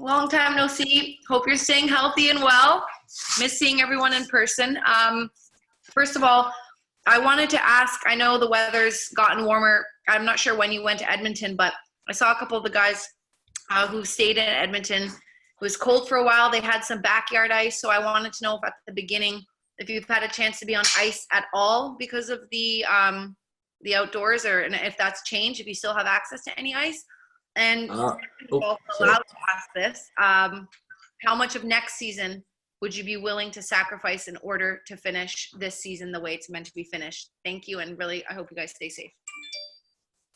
Long time no see. Hope you're staying healthy and well. Miss seeing everyone in person. First of all, I wanted to ask, I know the weather's gotten warmer. I'm not sure when you went to Edmonton, but I saw a couple of the guys who stayed in Edmonton. It was cold for a while. They had some backyard ice, so I wanted to know if at the beginning, if you've had a chance to be on ice at all because of the outdoors, or and if that's changed, if you still have access to any ice. And allowed to ask this, how much of next season would you be willing to sacrifice in order to finish this season the way it's meant to be finished? Thank you, and really, I hope you guys stay safe.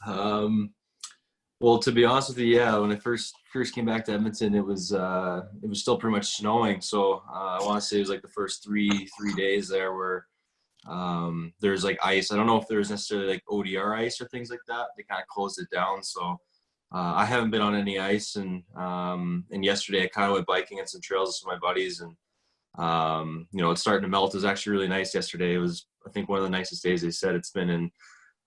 Well, to be honest with you, yeah, when I first came back to Edmonton, it was still pretty much snowing. So I want to say it was like the first three days there where there's like ice. I don't know if there was necessarily like ODR ice or things like that. They kind of closed it down. So I haven't been on any ice, and yesterday I kind of went biking on some trails with my buddies, and it's starting to melt. It was actually really nice yesterday. It was, I think, one of the nicest days they said it's been in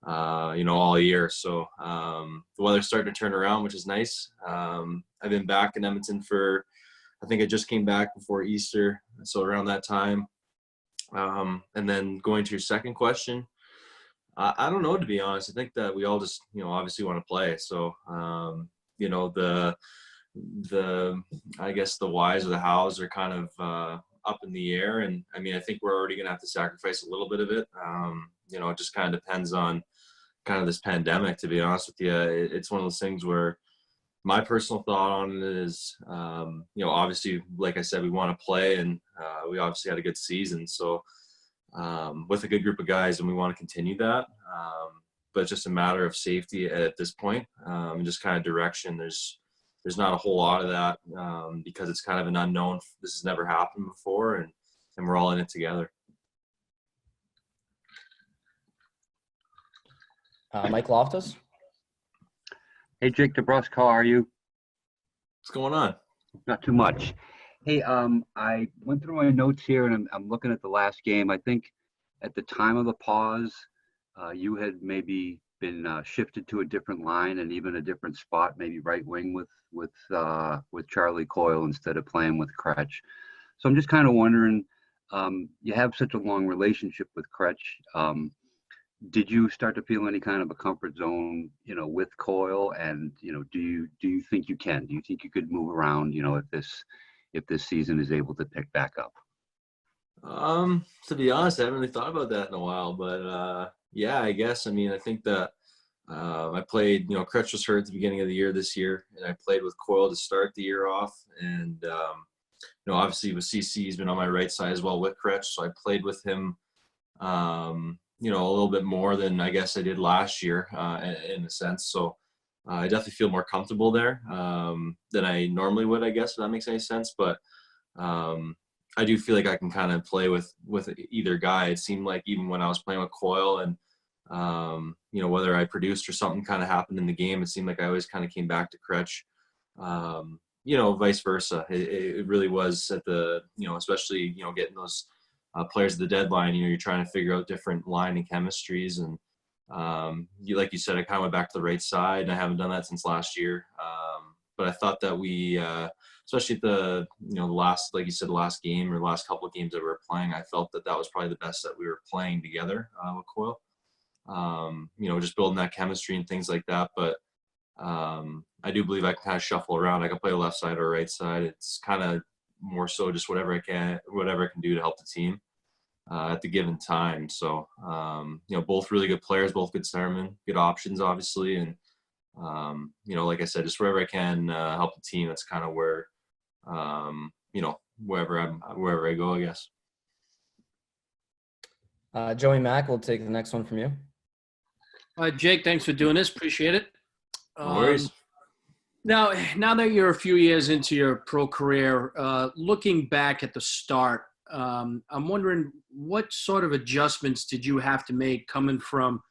all year. So the weather's starting to turn around, which is nice. I've been back in Edmonton I think I just came back before Easter, so around that time. And then going to your second question, I don't know, to be honest. I think that we all just, obviously want to play. So, I guess the whys or the hows are kind of up in the air. And I mean, I think we're already going to have to sacrifice a little bit of it. It just kind of depends on kind of this pandemic, to be honest with you. It's one of those things where my personal thought on it is, obviously, like I said, we want to play, and we obviously had a good season. So with a good group of guys, and we want to continue that. But it's just a matter of safety at this point, and just kind of direction. There's not a whole lot of that because it's kind of an unknown. This has never happened before, and we're all in it together. Mike Loftus. Hey, Jake DeBrusk, how are you? What's going on? Not too much. Hey, I went through my notes here, and I'm looking at the last game. I think at the time of the pause, you had maybe been shifted to a different line and even a different spot, maybe right wing with Charlie Coyle instead of playing with Kretsch. So I'm just kind of wondering, you have such a long relationship with Kretsch. Did you start to feel any kind of a comfort zone, with Coyle? And, do you think you can? Do you think you could move around, if this season is able to pick back up? To be honest, I haven't really thought about that in a while, but yeah, I guess. I mean, I think that I played, Kretsch was hurt at the beginning of the year this year, and I played with Coyle to start the year off. And, obviously with CC, he's been on my right side as well with Kretsch. So I played with him, a little bit more than I guess I did last year in a sense. So I definitely feel more comfortable there than I normally would, I guess, if that makes any sense. But I do feel like I can kind of play with either guy. It seemed like even when I was playing with Coyle and, whether I produced or something kind of happened in the game, it seemed like I always kind of came back to Kretsch. Vice versa. It really was at the, especially, getting those players at the deadline, you're trying to figure out different line and chemistries. And like you said, I kind of went back to the right side, and I haven't done that since last year. But I thought that we, especially at the, the last, like you said, the last game or the last couple of games that we were playing, I felt that was probably the best that we were playing together with Coyle. Just building that chemistry and things like that. But I do believe I can kind of shuffle around. I can play left side or right side. It's kind of more so just whatever I can do to help the team at the given time. So, both really good players, both good centermen, good options, obviously. And, like I said, just wherever I can help the team, that's kind of where, wherever I go, I guess. Joey Mack will take the next one from you. Jake, thanks for doing this. Appreciate it. No worries. Now that you're a few years into your pro career, looking back at the start, I'm wondering what sort of adjustments did you have to make coming from,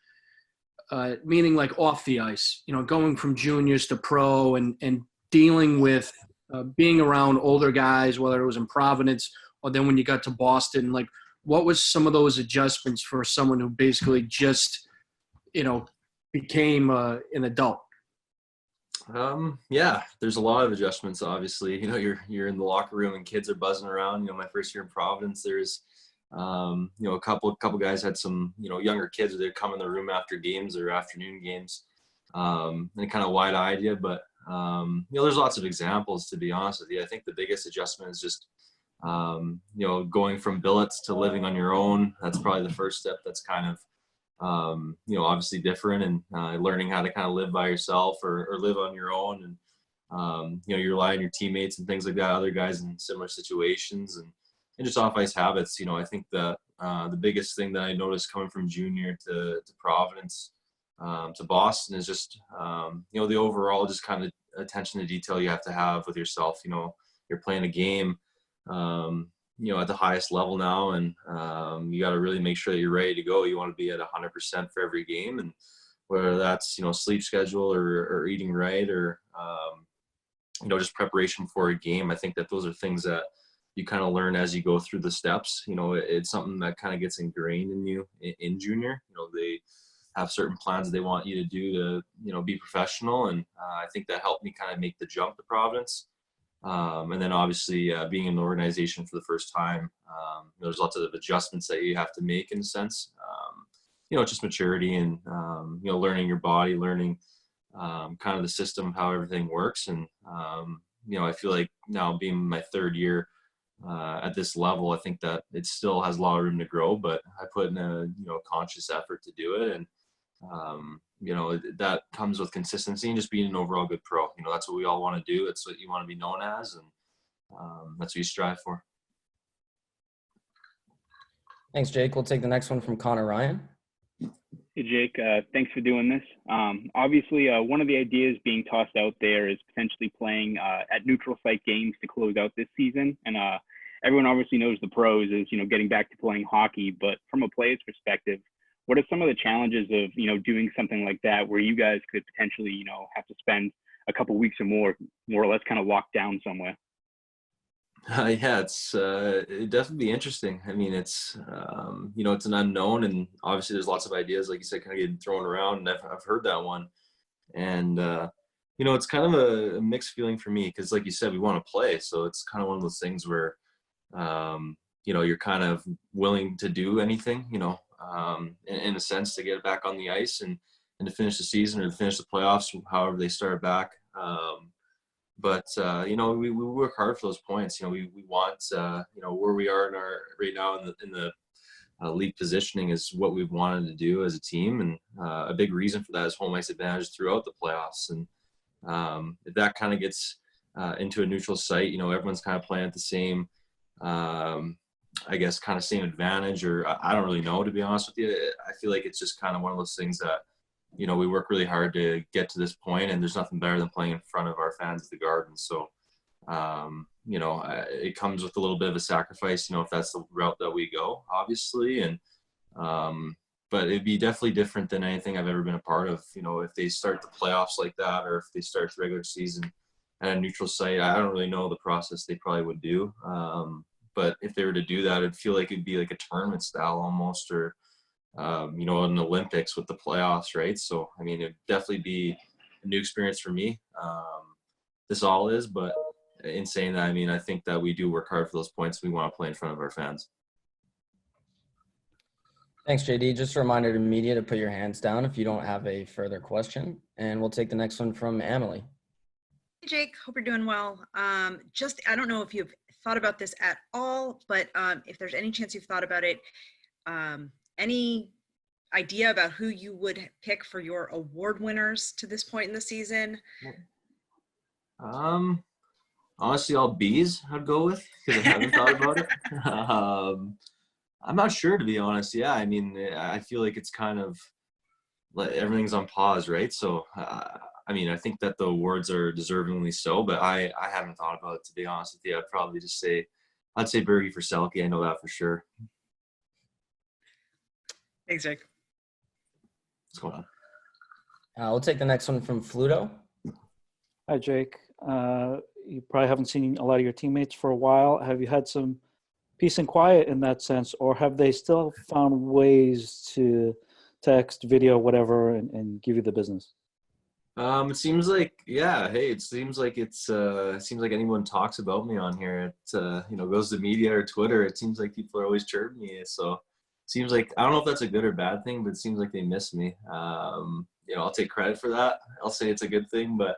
meaning like off the ice, going from juniors to pro and dealing with being around older guys, whether it was in Providence or then when you got to Boston, like what was some of those adjustments for someone who basically just, became an adult? Yeah, there's a lot of adjustments. Obviously, you're in the locker room and kids are buzzing around. My first year in Providence, there's a couple guys had some younger kids. They'd come in the room after games or afternoon games, and it kind of wide-eyed you. But there's lots of examples. To be honest with you, I think the biggest adjustment is just going from billets to living on your own. That's probably the first step. That's kind of obviously different, and learning how to kind of live by yourself or live on your own. And, you rely on your teammates and things like that, other guys in similar situations, and just off ice habits. I think that the biggest thing that I noticed coming from junior to Providence, to Boston is just, the overall just kind of attention to detail you have to have with yourself. You're playing a game, at the highest level now, and you got to really make sure that you're ready to go. You want to be at 100% for every game, and whether that's sleep schedule or eating right or just preparation for a game. I think that those are things that you kind of learn as you go through the steps. It's something that kind of gets ingrained in you in junior. They have certain plans they want you to do to be professional, and I think that helped me kind of make the jump to Providence. And then obviously being in the organization for the first time, there's lots of adjustments that you have to make in a sense. Just maturity and, learning your body, learning kind of the system of how everything works. And, I feel like now being my third year at this level, I think that it still has a lot of room to grow, but I put in a, conscious effort to do it. And, that comes with consistency and just being an overall good pro. That's what we all want to do. It's what you want to be known as, and that's what you strive for. Thanks, Jake. We'll take the next one from Connor Ryan. Hey, Jake. Thanks for doing this. Obviously, one of the ideas being tossed out there is potentially playing at neutral site games to close out this season. And everyone obviously knows the pros is, getting back to playing hockey. But from a player's perspective, what are some of the challenges of, doing something like that where you guys could potentially, have to spend a couple weeks or more or less kind of locked down somewhere? Yeah, it'd definitely be interesting. I mean, it's it's an unknown, and obviously there's lots of ideas, like you said, kind of getting thrown around, and I've heard that one. And, it's kind of a mixed feeling for me because, like you said, we want to play. So it's kind of one of those things where, you're kind of willing to do anything, in a sense, to get back on the ice and to finish the season or to finish the playoffs, however they start back. But we work hard for those points. We want, where we are right now in the league positioning is what we've wanted to do as a team. And a big reason for that is home ice advantage throughout the playoffs. And if that kind of gets into a neutral site, everyone's kind of playing at the same, I guess, kind of same advantage, or I don't really know, to be honest with you. I feel like it's just kind of one of those things that, we work really hard to get to this point, and there's nothing better than playing in front of our fans at the Garden. So, it comes with a little bit of a sacrifice, if that's the route that we go, obviously. And, but it'd be definitely different than anything I've ever been a part of. If they start the playoffs like that, or if they start the regular season at a neutral site, I don't really know the process they probably would do. But if they were to do that, it'd feel like it'd be like a tournament style almost, or, an Olympics with the playoffs, right? So, I mean, it'd definitely be a new experience for me. This all is, but in saying that, I mean, I think that we do work hard for those points. We want to play in front of our fans. Thanks, JD. Just a reminder to media to put your hands down if you don't have a further question. And we'll take the next one from Emily. Hey, Jake. Hope you're doing well. I don't know if you've thought about this at all, but if there's any chance you've thought about it, any idea about who you would pick for your award winners to this point in the season? Honestly, all B's I'd go with, because I haven't thought about it. I'm not sure, to be honest. Yeah, I mean, I feel like it's kind of like everything's on pause, right? So, I mean, I think that the awards are deservingly so, but I haven't thought about it, to be honest with you. I'd probably just say, I'd say Bergie for Selke. I know that for sure. Thanks, Jake. What's going on? We'll take the next one from Fluto. Hi, Jake. You probably haven't seen a lot of your teammates for a while. Have you had some peace and quiet in that sense, or have they still found ways to text, video, whatever, and give you the business? It seems like, yeah, hey, it seems like it seems like anyone talks about me on here. It, goes to media or Twitter. It seems like people are always chirping me. So it seems like, I don't know if that's a good or bad thing, but it seems like they miss me. I'll take credit for that. I'll say it's a good thing, but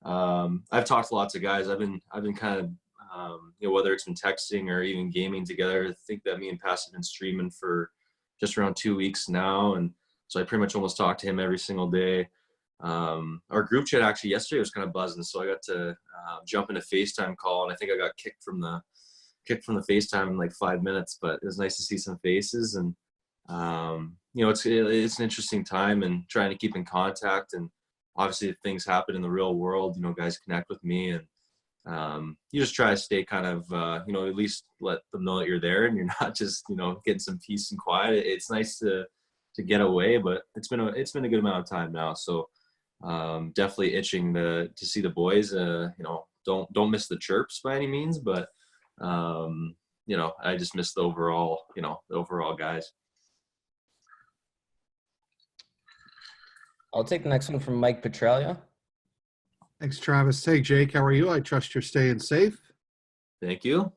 I've talked to lots of guys. I've been kind of, whether it's been texting or even gaming together. I think that me and Pass have been streaming for just around 2 weeks now. And so I pretty much almost talk to him every single day. Our group chat actually yesterday was kind of buzzing, so I got to jump in a FaceTime call, and I think I got kicked from the FaceTime in like 5 minutes, but it was nice to see some faces. And it's an interesting time and trying to keep in contact. And obviously if things happen in the real world, guys connect with me, and you just try to stay kind of at least let them know that you're there and you're not just getting some peace and quiet. It's nice to get away, but it's been a good amount of time now, so definitely itching to see the boys. Don't miss the chirps by any means, but I just miss the overall guys. I'll take the next one from Mike Petralia. Thanks, Travis. Hey, Jake, how are you? I trust you're staying safe. Thank you.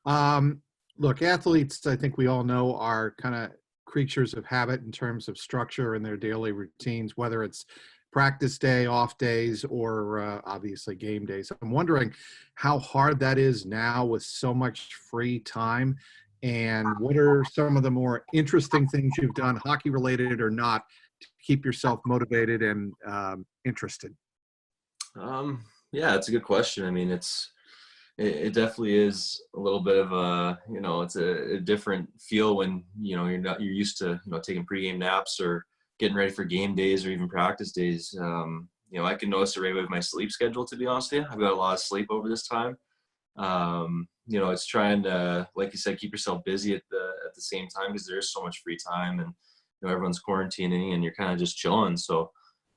Look, athletes, I think we all know, are kind of creatures of habit in terms of structure in their daily routines, whether it's practice day, off days, or obviously game days. I'm wondering how hard that is now with so much free time, and what are some of the more interesting things you've done, hockey related or not, to keep yourself motivated and interested? Yeah, it's a good question. I mean, it definitely is a little bit of a, it's a different feel when, you're used to, taking pregame naps or getting ready for game days or even practice days. I can notice it right with my sleep schedule, to be honest with you. I've got a lot of sleep over this time. It's trying to, like you said, keep yourself busy at the same time, because there is so much free time, and, everyone's quarantining and you're kind of just chilling. So,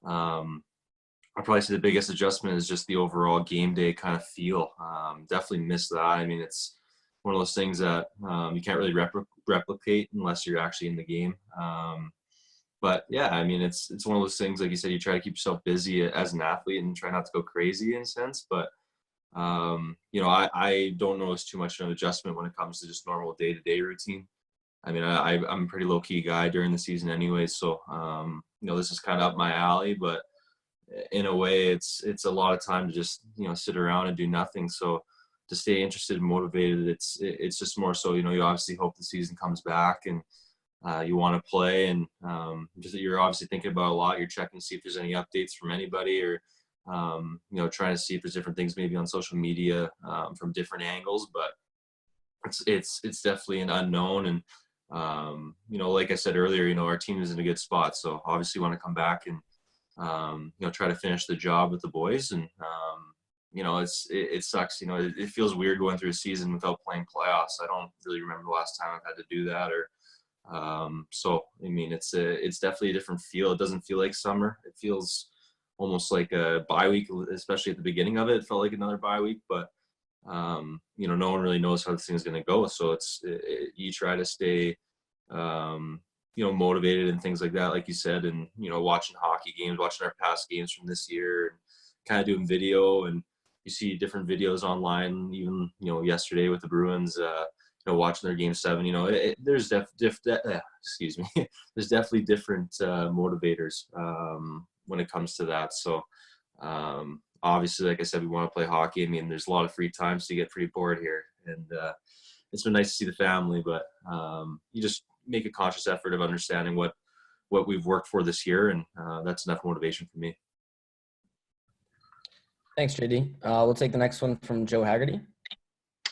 I'll probably say the biggest adjustment is just the overall game day kind of feel. Definitely miss that. I mean, it's one of those things that you can't really replicate unless you're actually in the game. But yeah, I mean, it's one of those things, like you said, you try to keep yourself busy as an athlete and try not to go crazy in a sense. But, I don't notice too much of an adjustment when it comes to just normal day-to-day routine. I mean, I'm a pretty low-key guy during the season anyway. So, this is kind of up my alley, but in a way it's a lot of time to just sit around and do nothing. So to stay interested and motivated, it's just more so you obviously hope the season comes back and you want to play, and just that you're obviously thinking about a lot. You're checking to see if there's any updates from anybody, or trying to see if there's different things maybe on social media from different angles. But it's definitely an unknown. And like I said earlier, our team is in a good spot, so obviously want to come back and try to finish the job with the boys. And it sucks. It feels weird going through a season without playing playoffs. I don't really remember the last time I've had to do that. Or so I mean, it's definitely a different feel. It doesn't feel like summer. It feels almost like a bye week, especially at the beginning of it. It felt like another bye week, but no one really knows how this thing is going to go. So you try to stay motivated and things like that, like you said, and watching hockey games, watching our past games from this year, and kind of doing video. And you see different videos online, even yesterday with the Bruins, watching their game 7. There's excuse me, there's definitely different motivators when it comes to that. So obviously, like I said, we want to play hockey. I mean, there's a lot of free time, so you get pretty bored here, and it's been nice to see the family, but you just make a conscious effort of understanding what we've worked for this year, and that's enough motivation for me. Thanks, JD. We'll take the next one from Joe Haggerty.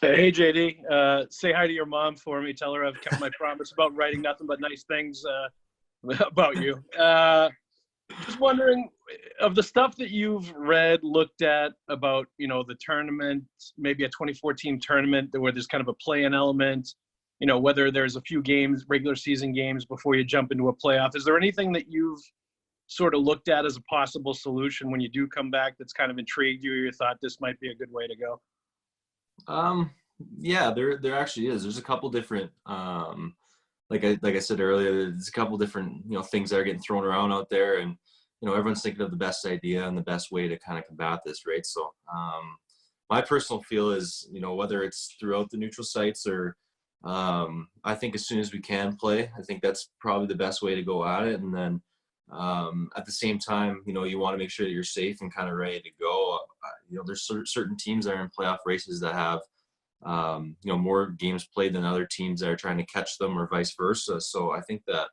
Hey, JD. Say hi to your mom for me. Tell her I've kept my promise about writing nothing but nice things about you. Just wondering, of the stuff that you've read, looked at about, the tournament, maybe a 2014 tournament where there's kind of a play-in element, whether there's a few games, regular season games before you jump into a playoff. Is there anything that you've sort of looked at as a possible solution when you do come back that's kind of intrigued you, or you thought this might be a good way to go? Yeah, there actually is. There's a couple different, like I said earlier, there's a couple different, things that are getting thrown around out there. And, everyone's thinking of the best idea and the best way to kind of combat this, right? So my personal feel is, whether it's throughout the neutral sites or I think as soon as we can play, I think that's probably the best way to go at it. And then at the same time, you want to make sure that you're safe and kind of ready to go. There's certain teams that are in playoff races that have, more games played than other teams that are trying to catch them or vice versa. So I think that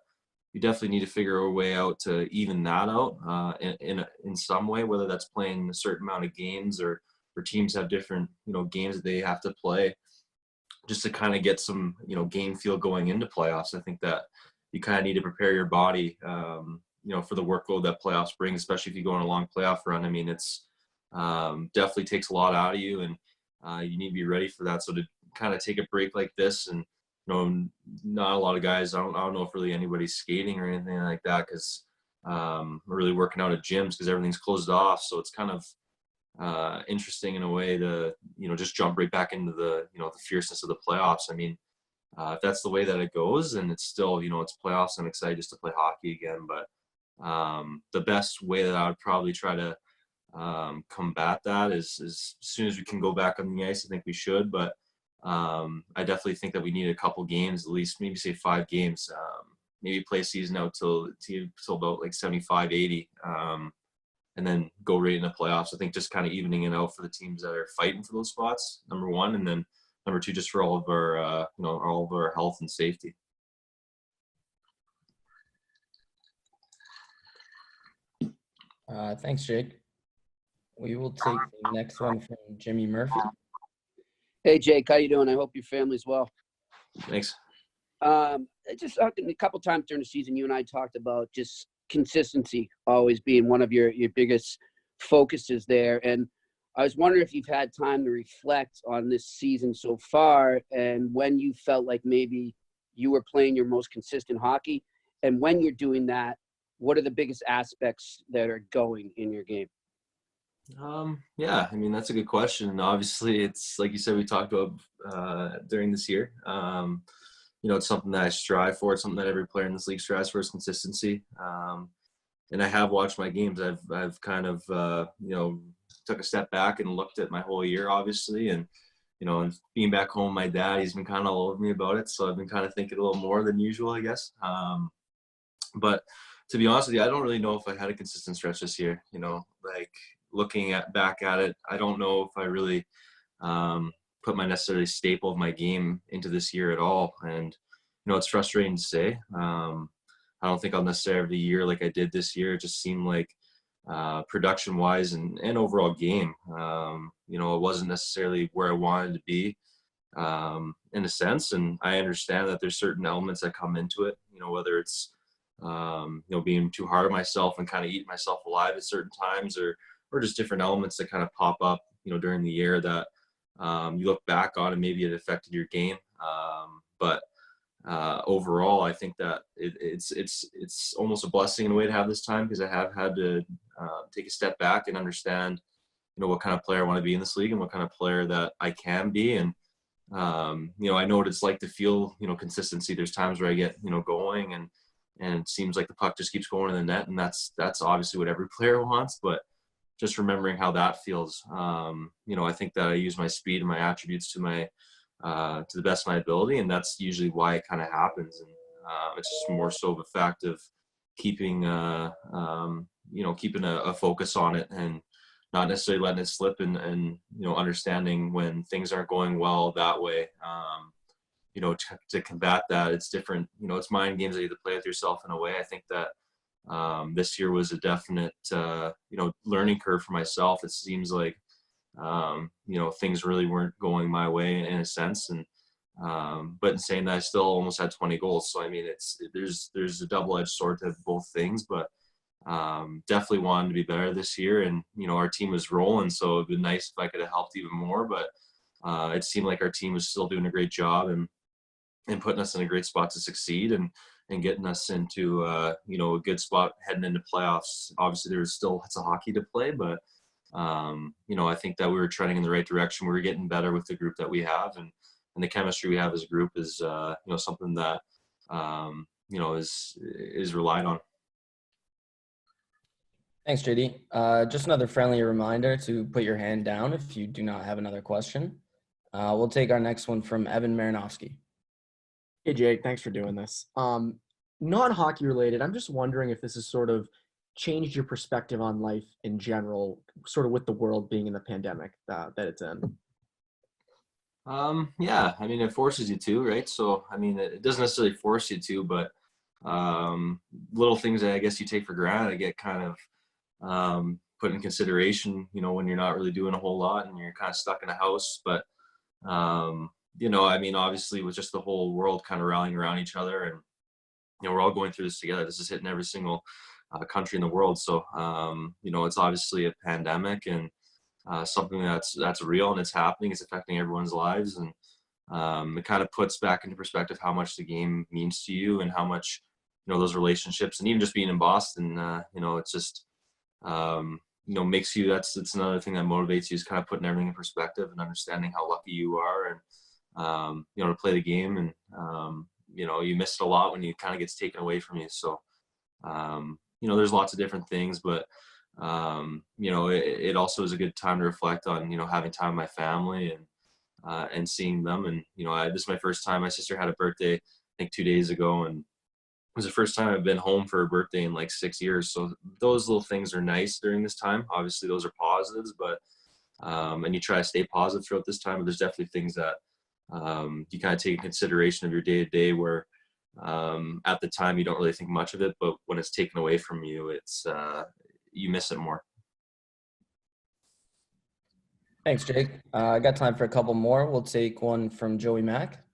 you definitely need to figure a way out to even that out in some way, whether that's playing a certain amount of games or teams have different, games that they have to play just to kind of get some, game feel going into playoffs. I think that you kind of need to prepare your body, for the workload that playoffs bring, especially if you go on a long playoff run. I mean, it's definitely takes a lot out of you, and you need to be ready for that. So to kind of take a break like this, and not a lot of guys, I don't know if really anybody's skating or anything like that, because we're really working out at gyms because everything's closed off. So it's kind of interesting in a way to just jump right back into the the fierceness of the playoffs. I mean, if that's the way that it goes, and it's still it's playoffs, I'm excited just to play hockey again. But the best way that I would probably try to combat that is as soon as we can go back on the ice, I think we should. But I definitely think that we need a couple games, at least maybe say 5 games, maybe play a season out till about like 75, 80, and then go right into playoffs. I think just kind of evening it out for the teams that are fighting for those spots, number one, and then number two, just for all of our all of our health and safety. Thanks, Jake. We will take the next one from Jimmy Murphy. Hey, Jake, how you doing? I hope your family's well. Thanks. Just a couple times during the season, you and I talked about just consistency always being one of your biggest focuses there. And I was wondering if you've had time to reflect on this season so far and when you felt like maybe you were playing your most consistent hockey. And when you're doing that, what are the biggest aspects that are going in your game? Yeah, I mean, that's a good question. And obviously, it's like you said, we talked about during this year. It's something that I strive for. It's something that every player in this league strives for, is consistency. And I have watched my games. I've kind of, took a step back and looked at my whole year, obviously. And, and being back home, my dad, he's been kind of all over me about it. So I've been kind of thinking a little more than usual, I guess. But to be honest with you, I don't really know if I had a consistent stretch this year. Like looking back at it, I don't know if I really put my necessarily staple of my game into this year at all. And, it's frustrating to say. I don't think I'll necessarily have the year like I did this year. It just seemed like production wise and overall game, it wasn't necessarily where I wanted to be in a sense. And I understand that there's certain elements that come into it, whether it's, being too hard on myself and kind of eating myself alive at certain times, or just different elements that kind of pop up, during the year that you look back on and maybe it affected your game. But overall, I think that it's almost a blessing in a way to have this time, because I have had to take a step back and understand, what kind of player I want to be in this league and what kind of player that I can be. And, I know what it's like to feel, consistency. There's times where I get, going and it seems like the puck just keeps going in the net, and that's obviously what every player wants. But just remembering how that feels, I think that I use my speed and my attributes to the best of my ability, and that's usually why it kind of happens. And it's just more so of a fact of keeping keeping a focus on it and not necessarily letting it slip, and understanding when things aren't going well that way. To combat that, it's different. It's mind games that you have to play with yourself in a way. I think that this year was a definite learning curve for myself. It seems like things really weren't going my way in a sense. And but in saying that, I still almost had 20 goals. So I mean, there's a double-edged sword to both things. But definitely wanted to be better this year, and our team was rolling, so it'd been nice if I could have helped even more. But it seemed like our team was still doing a great job and putting us in a great spot to succeed, and getting us into a good spot heading into playoffs. Obviously, there's still lots of hockey to play, but I think that we were trending in the right direction. We were getting better with the group that we have, and the chemistry we have as a group is something that is relied on. Thanks, JD. Just another friendly reminder to put your hand down if you do not have another question. We'll take our next one from Evan Marinofsky. Hey, Jake, thanks for doing this. Non-hockey related, I'm just wondering if this has sort of changed your perspective on life in general, sort of with the world being in the pandemic that it's in. Yeah, I mean, it forces you to, right? So, I mean, it doesn't necessarily force you to, but little things that I guess you take for granted get kind of put in consideration, when you're not really doing a whole lot and you're kind of stuck in a house. But, I mean, obviously with just the whole world kind of rallying around each other and, we're all going through this together. This is hitting every single country in the world. So, it's obviously a pandemic and something that's real and it's happening. It's affecting everyone's lives. And it kind of puts back into perspective how much the game means to you and how much, those relationships, and even just being in Boston, it's just, makes you, it's another thing that motivates you, is kind of putting everything in perspective and understanding how lucky you are and, to play the game. And, you miss it a lot when it kind of gets taken away from you. So, there's lots of different things, but, it also is a good time to reflect on, having time with my family and seeing them. And, this is my first time. My sister had a birthday, I think 2 days ago, and it was the first time I've been home for her birthday in like 6 years. So those little things are nice during this time. Obviously those are positives, but, and you try to stay positive throughout this time, but there's definitely things that, you kind of take in consideration of your day to day where, at the time you don't really think much of it, but when it's taken away from you, it's, you miss it more. Thanks, Jake. I got time for a couple more. We'll take one from Joey Mack.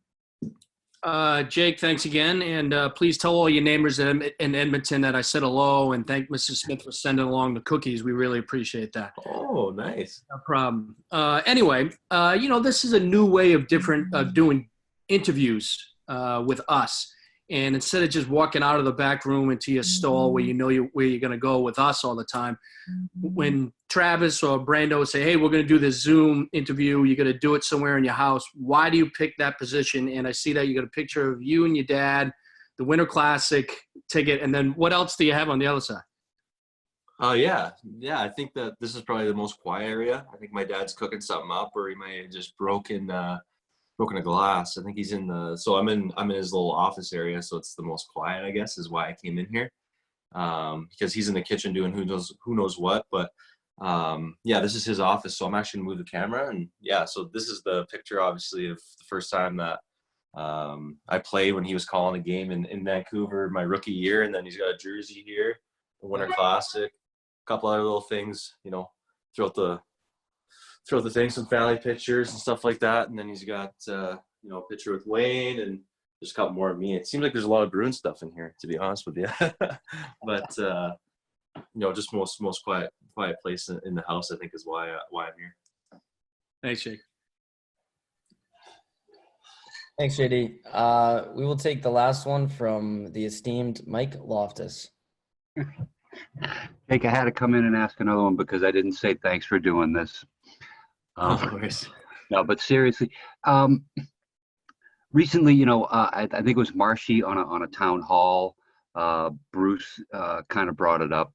Jake, thanks again. And please tell all your neighbors in Edmonton that I said hello, and thank Mrs. Smith for sending along the cookies. We really appreciate that. Oh, nice. No problem. Anyway, this is a new way of doing interviews with us. And instead of just walking out of the back room into your stall where where you're going to go with us all the time, when Travis or Brando say, hey, we're going to do this Zoom interview, you're going to do it somewhere in your house, why do you pick that position? And I see that you got a picture of you and your dad, the Winter Classic ticket, and then what else do you have on the other side? Yeah. I think that this is probably the most quiet area. I think my dad's cooking something up, or he might have just broken a glass. I think he's so I'm in his little office area, so it's the most quiet, I guess, is why I came in here. Because he's in the kitchen doing who knows what. But yeah, this is his office, so I'm actually gonna move the camera. And yeah, so this is the picture, obviously, of the first time that I played when he was calling a game in Vancouver my rookie year. And then he's got a jersey here, the Winter Classic, a couple other little things, throughout the thing, some family pictures and stuff like that. And then he's got a picture with Wayne, and there's a couple more of me. It seems like there's a lot of Bruins stuff in here, to be honest with you. But just most quiet place in the house, I think, is why I'm here. Thanks, Jake. Thanks, JD. We will take the last one from the esteemed Mike Loftus. Jake, I had to come in and ask another one because I didn't say thanks for doing this. Of course. No, but seriously, recently, I think it was Marshy on a town hall. Bruce kind of brought it up,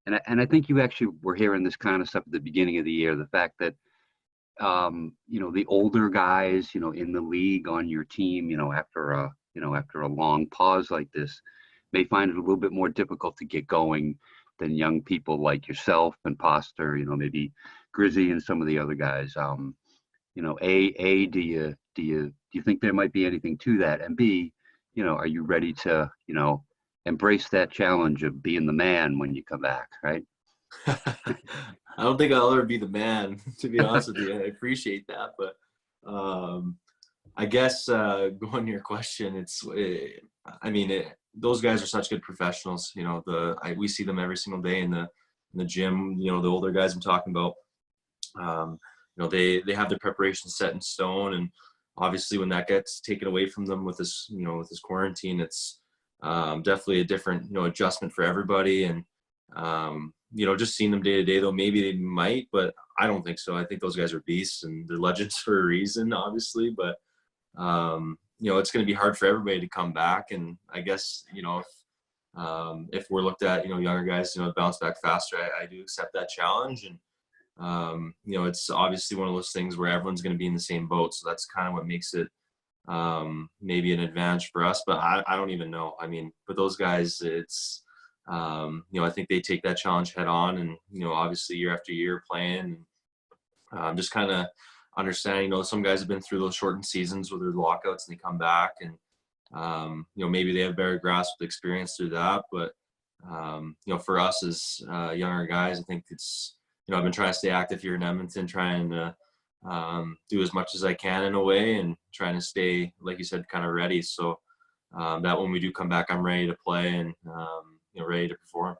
and I think you actually were hearing this kind of stuff at the beginning of the year. The fact that the older guys, in the league on your team, after a long pause like this, may find it a little bit more difficult to get going than young people like yourself and Poster, maybe Grizzy and some of the other guys. Do you think there might be anything to that? And B, are you ready to, embrace that challenge of being the man when you come back, right? I don't think I'll ever be the man, to be honest with you. I appreciate that, but I guess going to your question, those guys are such good professionals. We see them every single day in the gym. The older guys I'm talking about, they have their preparation set in stone, and obviously when that gets taken away from them with this quarantine, it's definitely a different adjustment for everybody. And just seeing them day to day, though, maybe they might, but I don't think so. I think those guys are beasts and they're legends for a reason, obviously. But it's going to be hard for everybody to come back. And I guess if we're looked at, younger guys, bounce back faster, I do accept that challenge. And, it's obviously one of those things where everyone's going to be in the same boat. So that's kind of what makes it maybe an advantage for us, but I don't even know. I mean, but those guys, it's, I think they take that challenge head on, and, obviously year after year playing, and just kind of understanding, some guys have been through those shortened seasons where there's lockouts and they come back, and, maybe they have better grasp of experience through that. But, for us as younger guys, I think it's, I've been trying to stay active here in Edmonton, trying to do as much as I can in a way, and trying to stay, like you said, kind of ready. So that when we do come back, I'm ready to play and, ready to perform.